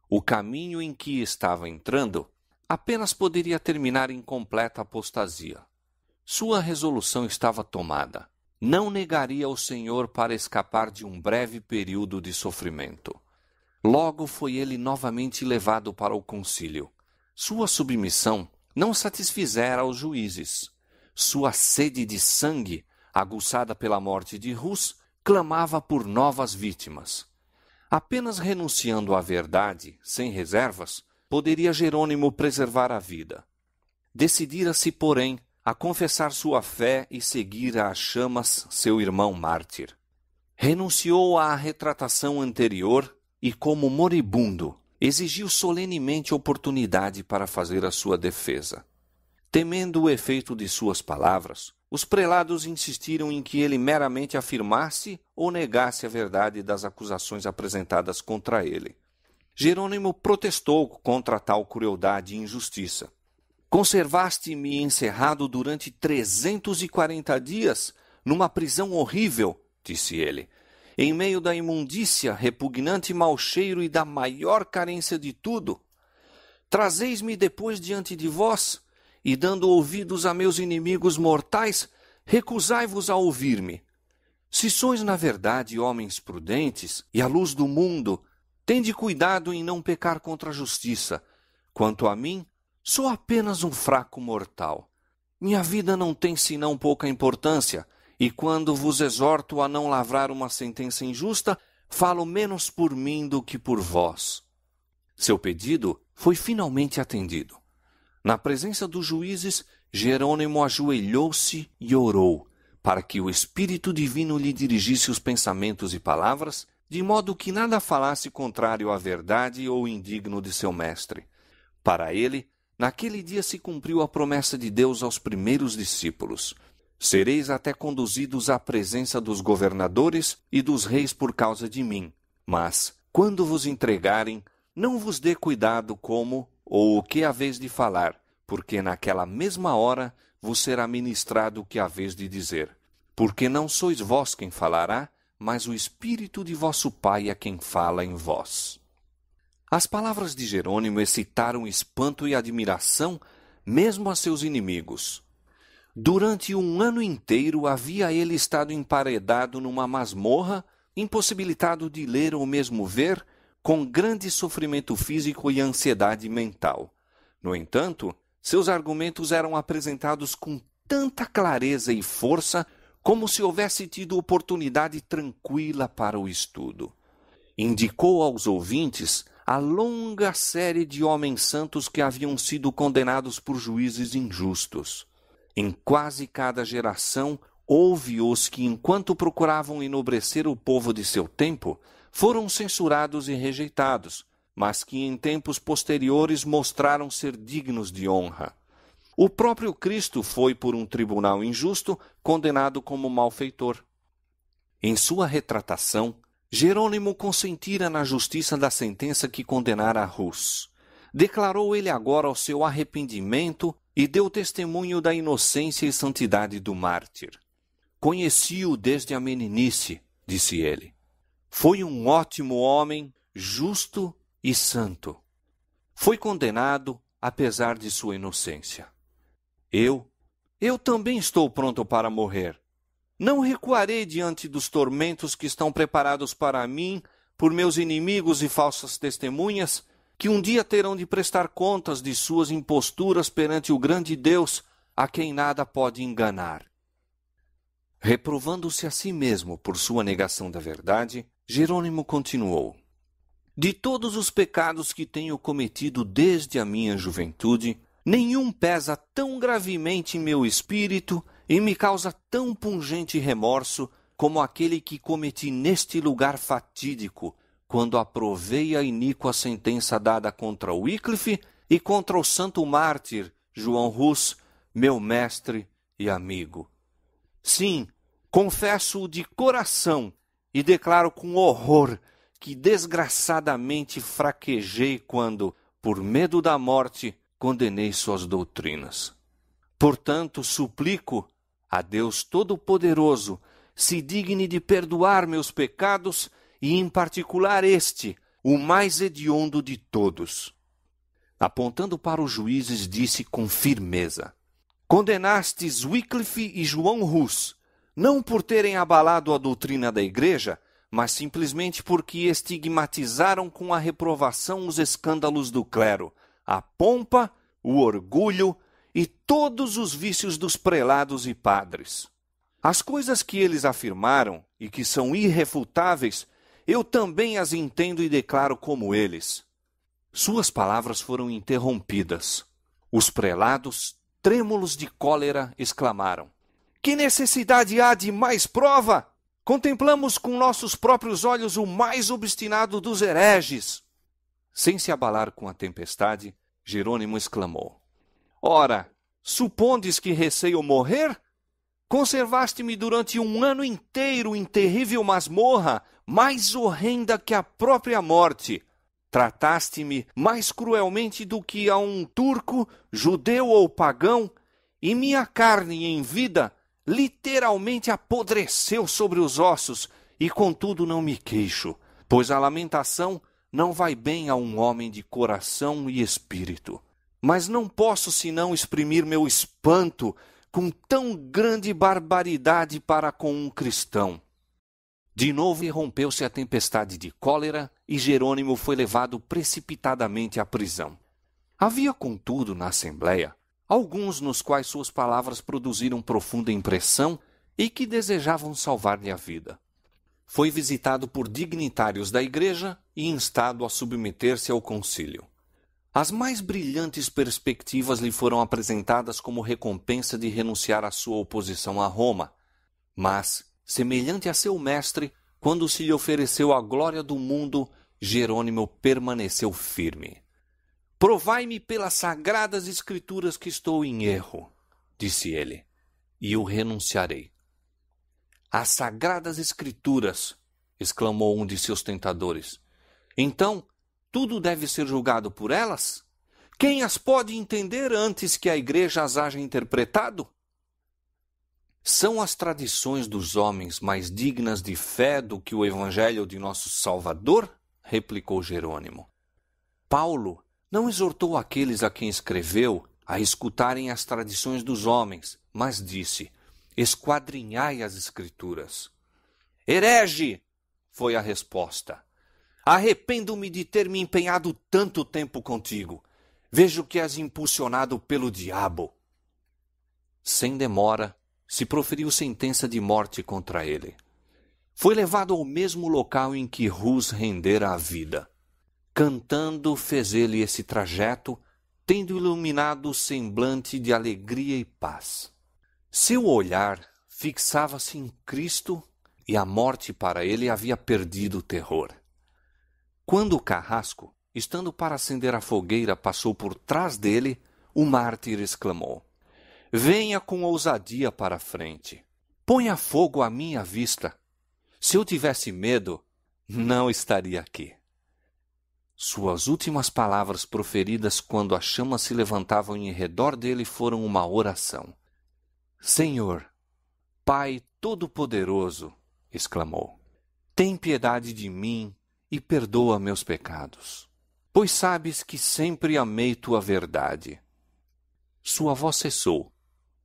O caminho em que estava entrando apenas poderia terminar em completa apostasia. Sua resolução estava tomada. Não negaria o Senhor para escapar de um breve período de sofrimento. Logo foi ele novamente levado para o concílio. Sua submissão não satisfizera os juízes. Sua sede de sangue, aguçada pela morte de Rus, clamava por novas vítimas. Apenas renunciando à verdade, sem reservas, poderia Jerônimo preservar a vida. Decidira-se, porém, a confessar sua fé e seguir às chamas seu irmão mártir. Renunciou à retratação anterior e, como moribundo, exigiu solenemente oportunidade para fazer a sua defesa. Temendo o efeito de suas palavras, os prelados insistiram em que ele meramente afirmasse ou negasse a verdade das acusações apresentadas contra ele. Jerônimo protestou contra tal crueldade e injustiça. Conservaste-me encerrado durante 340 dias, numa prisão horrível, disse ele, em meio da imundícia, repugnante mau cheiro e da maior carência de tudo. Trazeis-me depois diante de vós, e dando ouvidos a meus inimigos mortais, recusai-vos a ouvir-me. Se sois, na verdade, homens prudentes e à luz do mundo, tende cuidado em não pecar contra a justiça. Quanto a mim, sou apenas um fraco mortal. Minha vida não tem senão pouca importância, e quando vos exorto a não lavrar uma sentença injusta, falo menos por mim do que por vós. Seu pedido foi finalmente atendido. Na presença dos juízes, Jerônimo ajoelhou-se e orou, para que o Espírito Divino lhe dirigisse os pensamentos e palavras, de modo que nada falasse contrário à verdade ou indigno de seu mestre. Para ele, naquele dia se cumpriu a promessa de Deus aos primeiros discípulos: sereis até conduzidos à presença dos governadores e dos reis por causa de mim. Mas, quando vos entregarem, não vos dê cuidado como ou o que haveis de falar, porque naquela mesma hora vos será ministrado o que haveis de dizer. Porque não sois vós quem falará, mas o Espírito de vosso Pai é quem fala em vós. As palavras de Jerônimo excitaram espanto e admiração mesmo a seus inimigos. Durante um ano inteiro havia ele estado emparedado numa masmorra, impossibilitado de ler ou mesmo ver, com grande sofrimento físico e ansiedade mental. No entanto, seus argumentos eram apresentados com tanta clareza e força como se houvesse tido oportunidade tranquila para o estudo. Indicou aos ouvintes a longa série de homens santos que haviam sido condenados por juízes injustos. Em quase cada geração, houve os que, enquanto procuravam enobrecer o povo de seu tempo, foram censurados e rejeitados, mas que em tempos posteriores mostraram ser dignos de honra. O próprio Cristo foi, por um tribunal injusto, condenado como malfeitor. Em sua retratação, Jerônimo consentira na justiça da sentença que condenara Rus. Declarou ele agora o seu arrependimento e deu testemunho da inocência e santidade do mártir. Conheci-o desde a meninice, disse ele. Foi um ótimo homem, justo e santo. Foi condenado, apesar de sua inocência. Eu também estou pronto para morrer. Não recuarei diante dos tormentos que estão preparados para mim por meus inimigos e falsas testemunhas, que um dia terão de prestar contas de suas imposturas perante o grande Deus, a quem nada pode enganar. Reprovando-se a si mesmo por sua negação da verdade, Jerônimo continuou: de todos os pecados que tenho cometido desde a minha juventude, nenhum pesa tão gravemente em meu espírito e me causa tão pungente remorso como aquele que cometi neste lugar fatídico, quando aprovei a iníqua sentença dada contra Wycliffe e contra o santo mártir João Hus, meu mestre e amigo. Sim, confesso-o de coração e declaro com horror que desgraçadamente fraquejei quando, por medo da morte, condenei suas doutrinas. Portanto, suplico a Deus Todo-Poderoso se digne de perdoar meus pecados e, em particular, este, o mais hediondo de todos. Apontando para os juízes, disse com firmeza: condenastes Wycliffe e João Hus, não por terem abalado a doutrina da Igreja, mas simplesmente porque estigmatizaram com a reprovação os escândalos do clero, a pompa, o orgulho e todos os vícios dos prelados e padres. As coisas que eles afirmaram e que são irrefutáveis, eu também as entendo e declaro como eles. Suas palavras foram interrompidas. Os prelados, trêmulos de cólera, exclamaram: que necessidade há de mais prova? Contemplamos com nossos próprios olhos o mais obstinado dos hereges. Sem se abalar com a tempestade, Jerônimo exclamou: ora, supondes que receio morrer? Conservaste-me durante um ano inteiro em terrível masmorra, mais horrenda que a própria morte. Trataste-me mais cruelmente do que a um turco, judeu ou pagão, e minha carne em vida literalmente apodreceu sobre os ossos, e contudo não me queixo, pois a lamentação não vai bem a um homem de coração e espírito. Mas não posso senão exprimir meu espanto com tão grande barbaridade para com um cristão. De novo irrompeu-se a tempestade de cólera e Jerônimo foi levado precipitadamente à prisão. Havia, contudo, na Assembleia, alguns nos quais suas palavras produziram profunda impressão e que desejavam salvar-lhe a vida. Foi visitado por dignitários da Igreja e instado a submeter-se ao concílio. As mais brilhantes perspectivas lhe foram apresentadas como recompensa de renunciar à sua oposição a Roma. Mas, semelhante a seu mestre, quando se lhe ofereceu a glória do mundo, Jerônimo permaneceu firme. Provai-me pelas sagradas escrituras que estou em erro, disse ele, e eu renunciarei. As sagradas escrituras, exclamou um de seus tentadores. Então, tudo deve ser julgado por elas? Quem as pode entender antes que a igreja as haja interpretado? São as tradições dos homens mais dignas de fé do que o evangelho de nosso Salvador? Replicou Jerônimo. Paulo não exortou aqueles a quem escreveu a escutarem as tradições dos homens, mas disse, esquadrinhai as escrituras. Herege! Foi a resposta. Arrependo-me de ter me empenhado tanto tempo contigo. Vejo que és impulsionado pelo diabo. Sem demora, se proferiu sentença de morte contra ele. Foi levado ao mesmo local em que Rus rendera a vida. Cantando fez ele esse trajeto, tendo iluminado o semblante de alegria e paz. Seu olhar fixava-se em Cristo e a morte para ele havia perdido o terror. Quando o carrasco, estando para acender a fogueira, passou por trás dele, o mártir exclamou, venha com ousadia para a frente. Ponha fogo à minha vista. Se eu tivesse medo, não estaria aqui. Suas últimas palavras proferidas quando as chamas se levantavam em redor dele foram uma oração. Senhor, Pai Todo-Poderoso, exclamou, tem piedade de mim e perdoa meus pecados, pois sabes que sempre amei tua verdade. Sua voz cessou,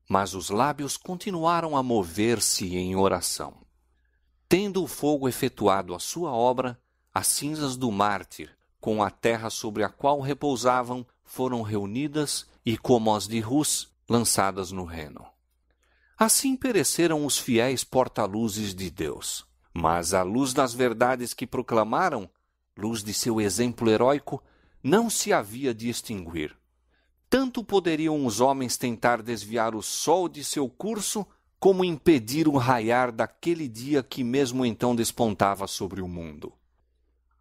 mas os lábios continuaram a mover-se em oração. Tendo o fogo efetuado a sua obra, as cinzas do mártir, com a terra sobre a qual repousavam, foram reunidas e, como as de Rus, lançadas no Reno. Assim pereceram os fiéis porta-luzes de Deus. Mas a luz das verdades que proclamaram, luz de seu exemplo heróico, não se havia de extinguir. Tanto poderiam os homens tentar desviar o sol de seu curso, como impedir o raiar daquele dia que mesmo então despontava sobre o mundo.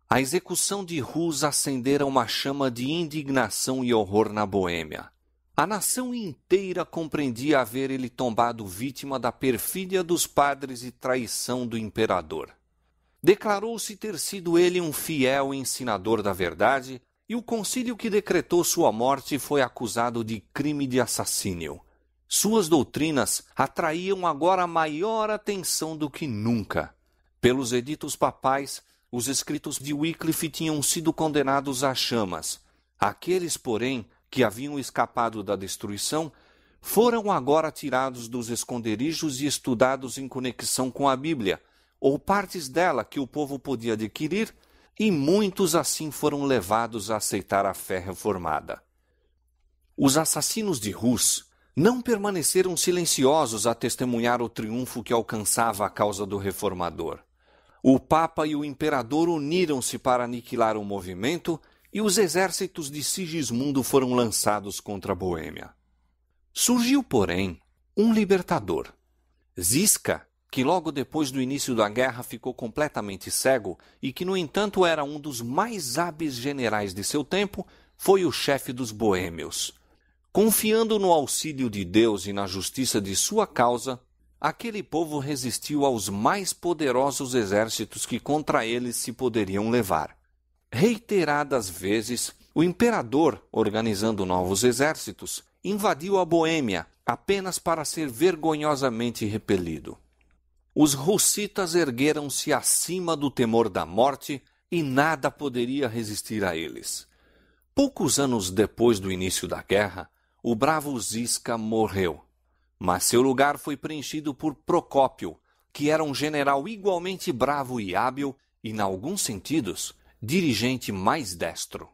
A execução de Rus acendera uma chama de indignação e horror na Boêmia. A nação inteira compreendia haver ele tombado vítima da perfídia dos padres e traição do imperador. Declarou-se ter sido ele um fiel ensinador da verdade, e o concílio que decretou sua morte foi acusado de crime de assassínio. Suas doutrinas atraíam agora maior atenção do que nunca. Pelos editos papais, os escritos de Wycliffe tinham sido condenados às chamas. Aqueles, porém, que haviam escapado da destruição, foram agora tirados dos esconderijos e estudados em conexão com a Bíblia, ou partes dela que o povo podia adquirir, e muitos assim foram levados a aceitar a fé reformada. Os assassinos de Rus não permaneceram silenciosos a testemunhar o triunfo que alcançava a causa do reformador. O Papa e o Imperador uniram-se para aniquilar o movimento e os exércitos de Sigismundo foram lançados contra a Boêmia. Surgiu, porém, um libertador. Zisca, que logo depois do início da guerra ficou completamente cego e que, no entanto, era um dos mais hábeis generais de seu tempo, foi o chefe dos boêmios. Confiando no auxílio de Deus e na justiça de sua causa, aquele povo resistiu aos mais poderosos exércitos que contra eles se poderiam levar. Reiteradas vezes, o imperador, organizando novos exércitos, invadiu a Boêmia apenas para ser vergonhosamente repelido. Os russitas ergueram-se acima do temor da morte e nada poderia resistir a eles. Poucos anos depois do início da guerra, o bravo Zisca morreu, mas seu lugar foi preenchido por Procópio, que era um general igualmente bravo e hábil e, em alguns sentidos, dirigente mais destro.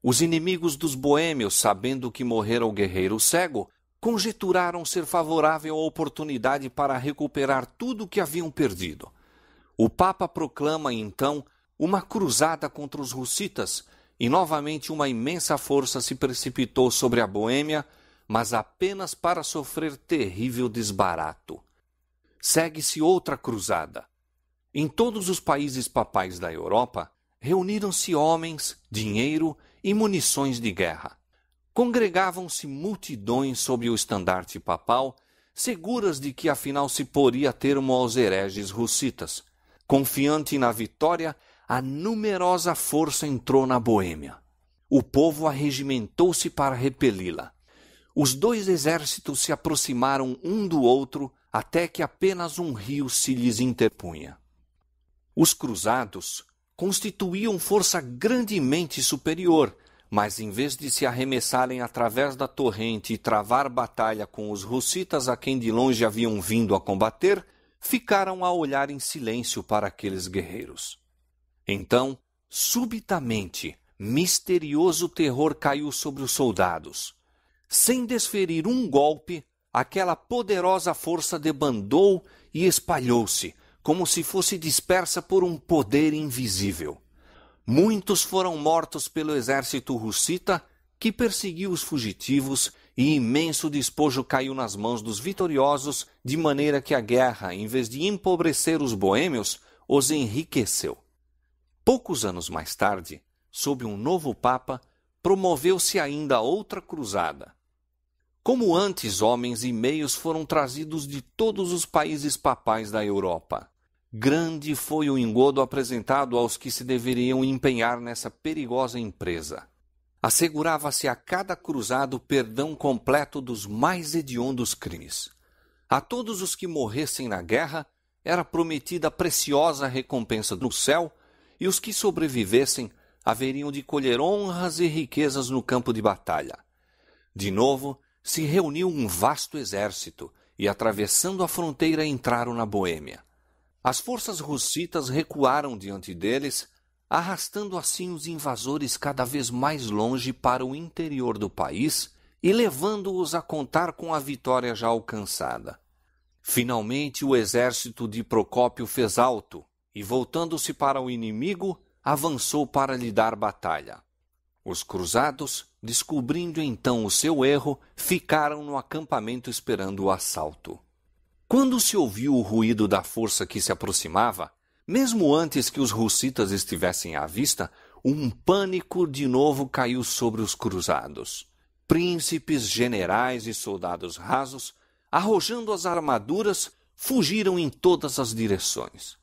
Os inimigos dos boêmios, sabendo que morrera o guerreiro cego, conjeturaram ser favorável a oportunidade para recuperar tudo o que haviam perdido. O Papa proclama, então, uma cruzada contra os russitas, e novamente uma imensa força se precipitou sobre a Boêmia, mas apenas para sofrer terrível desbarato. segue-se outra cruzada. Em todos os países papais da Europa, reuniram-se homens, dinheiro e munições de guerra. Congregavam-se multidões sob o estandarte papal, seguras de que afinal se poria termo aos hereges russitas. Confiante na vitória, a numerosa força entrou na Boêmia. O povo arregimentou-se para repeli-la. Os dois exércitos se aproximaram um do outro até que apenas um rio se lhes interpunha. Os cruzados constituíam força grandemente superior, mas em vez de se arremessarem através da torrente e travar batalha com os russitas a quem de longe haviam vindo a combater, ficaram a olhar em silêncio para aqueles guerreiros. Então, subitamente, misterioso terror caiu sobre os soldados. Sem desferir um golpe, aquela poderosa força debandou e espalhou-se, como se fosse dispersa por um poder invisível. Muitos foram mortos pelo exército russita, que perseguiu os fugitivos, e imenso despojo caiu nas mãos dos vitoriosos, de maneira que a guerra, em vez de empobrecer os boêmios, os enriqueceu. Poucos anos mais tarde, sob um novo papa, promoveu-se ainda outra cruzada. Como antes, homens e meios foram trazidos de todos os países papais da Europa. Grande foi o engodo apresentado aos que se deveriam empenhar nessa perigosa empresa. Assegurava-se a cada cruzado perdão completo dos mais hediondos crimes. A todos os que morressem na guerra era prometida preciosa recompensa no céu, e os que sobrevivessem haveriam de colher honras e riquezas no campo de batalha. De novo, se reuniu um vasto exército e, atravessando a fronteira, entraram na Boêmia. As forças russitas recuaram diante deles, arrastando assim os invasores cada vez mais longe para o interior do país e levando-os a contar com a vitória já alcançada. Finalmente o exército de Procópio fez alto e, voltando-se para o inimigo, avançou para lhe dar batalha. Os cruzados, descobrindo então o seu erro, ficaram no acampamento esperando o assalto. Quando se ouviu o ruído da força que se aproximava, mesmo antes que os russitas estivessem à vista, um pânico de novo caiu sobre os cruzados. Príncipes, generais e soldados rasos, arrojando as armaduras, fugiram em todas as direções.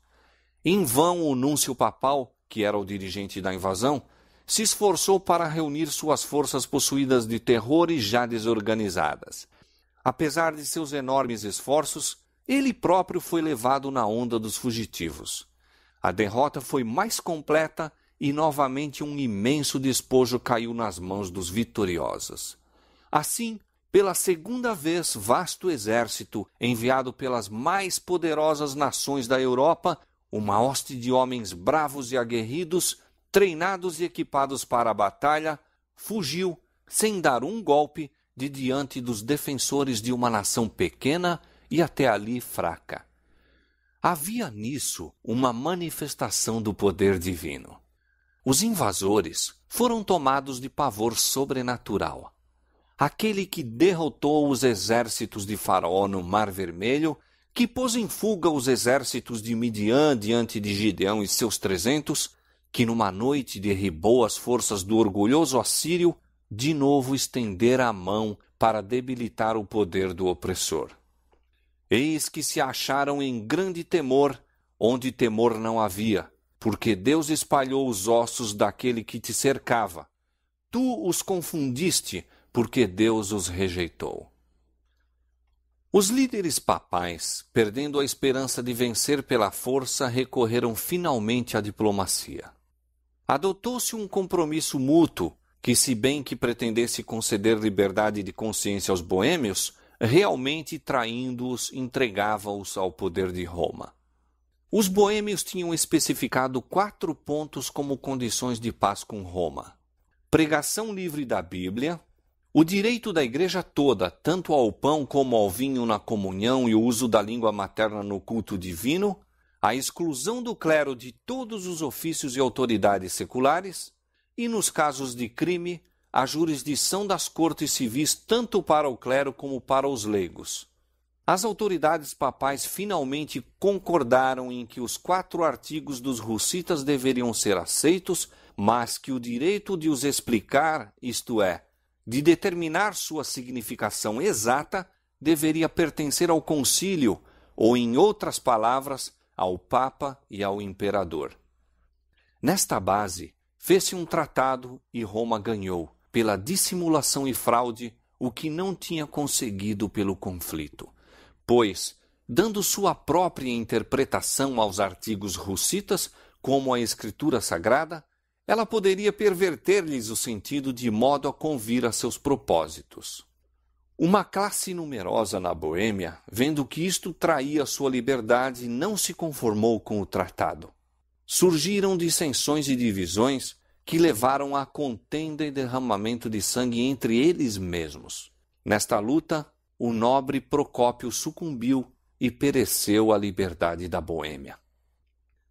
Em vão o núncio papal, que era o dirigente da invasão, se esforçou para reunir suas forças possuídas de terror e já desorganizadas. Apesar de seus enormes esforços, ele próprio foi levado na onda dos fugitivos. A derrota foi mais completa e novamente um imenso despojo caiu nas mãos dos vitoriosos. Assim, pela segunda vez, vasto exército, enviado pelas mais poderosas nações da Europa, uma hoste de homens bravos e aguerridos, treinados e equipados para a batalha, fugiu, sem dar um golpe, de diante dos defensores de uma nação pequena e até ali fraca. Havia nisso uma manifestação do poder divino. Os invasores foram tomados de pavor sobrenatural. Aquele que derrotou os exércitos de Faraó no Mar Vermelho, que pôs em fuga os exércitos de Midian diante de Gideão e seus 300, que numa noite derribou as forças do orgulhoso assírio, de novo estendera a mão para debilitar o poder do opressor. Eis que se acharam em grande temor, onde temor não havia, porque Deus espalhou os ossos daquele que te cercava. Tu os confundiste, porque Deus os rejeitou. Os líderes papais, perdendo a esperança de vencer pela força, recorreram finalmente à diplomacia. Adotou-se um compromisso mútuo que, se bem que pretendesse conceder liberdade de consciência aos boêmios, realmente traindo-os, entregava-os ao poder de Roma. Os boêmios tinham especificado 4 pontos como condições de paz com Roma: pregação livre da Bíblia, o direito da igreja toda, tanto ao pão como ao vinho na comunhão e o uso da língua materna no culto divino, a exclusão do clero de todos os ofícios e autoridades seculares, e, nos casos de crime, a jurisdição das cortes civis tanto para o clero como para os leigos. As autoridades papais finalmente concordaram em que os 4 artigos dos hussitas deveriam ser aceitos, mas que o direito de os explicar, isto é, de determinar sua significação exata, deveria pertencer ao concílio, ou, em outras palavras, ao Papa e ao Imperador. Nesta base, fez-se um tratado e Roma ganhou, pela dissimulação e fraude, o que não tinha conseguido pelo conflito. Pois, dando sua própria interpretação aos artigos hussitas, como a Escritura Sagrada, ela poderia perverter-lhes o sentido de modo a convir a seus propósitos. Uma classe numerosa na Boêmia, vendo que isto traía sua liberdade, não se conformou com o tratado. Surgiram dissensões e divisões que levaram a contenda e derramamento de sangue entre eles mesmos. Nesta luta, o nobre Procópio sucumbiu e pereceu a liberdade da Boêmia.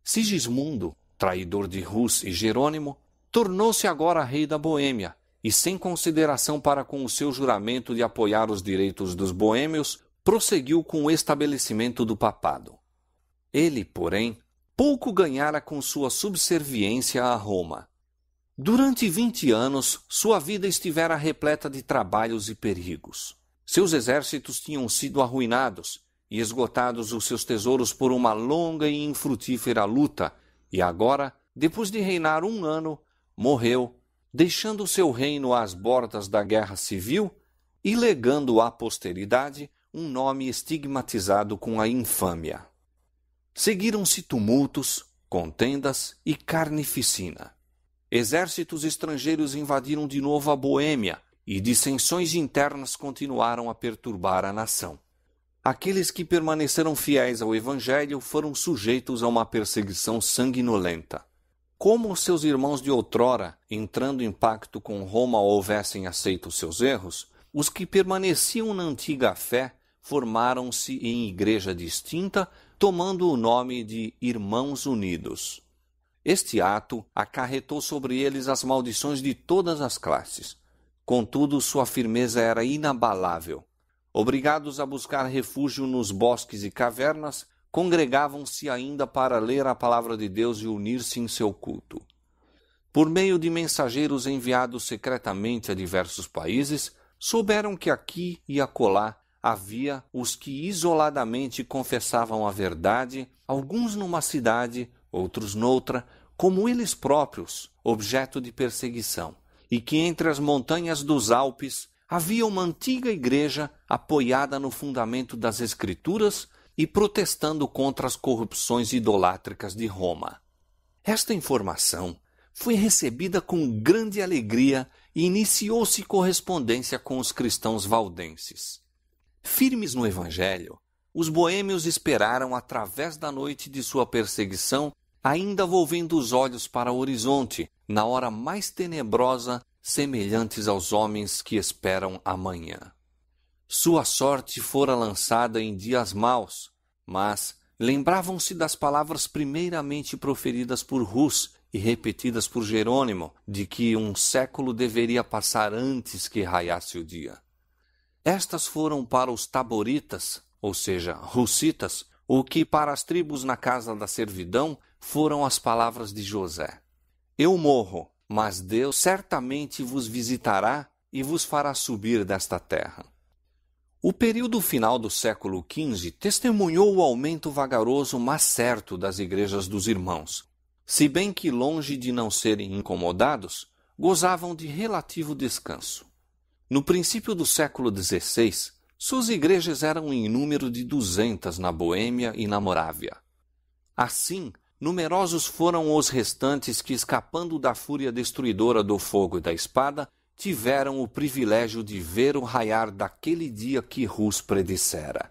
Sigismundo, traidor de Rus e Jerônimo, tornou-se agora rei da Boêmia e, sem consideração para com o seu juramento de apoiar os direitos dos boêmios, prosseguiu com o estabelecimento do papado. Ele, porém, pouco ganhara com sua subserviência a Roma. Durante 20 anos, sua vida estivera repleta de trabalhos e perigos. Seus exércitos tinham sido arruinados e esgotados os seus tesouros por uma longa e infrutífera luta, e agora, depois de reinar 1 ano, morreu, deixando seu reino às bordas da guerra civil e legando à posteridade um nome estigmatizado com a infâmia. Seguiram-se tumultos, contendas e carnificina. Exércitos estrangeiros invadiram de novo a Boêmia, e dissensões internas continuaram a perturbar a nação. Aqueles que permaneceram fiéis ao Evangelho foram sujeitos a uma perseguição sanguinolenta. Como seus irmãos de outrora, entrando em pacto com Roma, houvessem aceito seus erros, os que permaneciam na antiga fé formaram-se em igreja distinta, tomando o nome de Irmãos Unidos. Este ato acarretou sobre eles as maldições de todas as classes. Contudo, sua firmeza era inabalável. Obrigados a buscar refúgio nos bosques e cavernas, congregavam-se ainda para ler a palavra de Deus e unir-se em seu culto. Por meio de mensageiros enviados secretamente a diversos países, souberam que aqui e acolá havia os que isoladamente confessavam a verdade, alguns numa cidade, outros noutra, como eles próprios, objeto de perseguição, e que entre as montanhas dos Alpes havia uma antiga igreja apoiada no fundamento das Escrituras e protestando contra as corrupções idolátricas de Roma. Esta informação foi recebida com grande alegria e iniciou-se correspondência com os cristãos valdenses. Firmes no Evangelho, os boêmios esperaram através da noite de sua perseguição, ainda volvendo os olhos para o horizonte, na hora mais tenebrosa, semelhantes aos homens que esperam amanhã. Sua sorte fora lançada em dias maus, mas lembravam-se das palavras primeiramente proferidas por Rus e repetidas por Jerônimo, de que 1 século deveria passar antes que raiasse o dia. Estas foram para os taboritas, ou seja, hussitas, o que para as tribos na casa da servidão foram as palavras de José. Eu morro, mas Deus certamente vos visitará e vos fará subir desta terra. O período final do século XV testemunhou o aumento vagaroso, mas certo, das igrejas dos irmãos, se bem que, longe de não serem incomodados, gozavam de relativo descanso. No princípio do século XVI, suas igrejas eram em número de 200 na Boêmia e na Morávia. Assim, numerosos foram os restantes que, escapando da fúria destruidora do fogo e da espada, tiveram o privilégio de ver o raiar daquele dia que Rus predissera.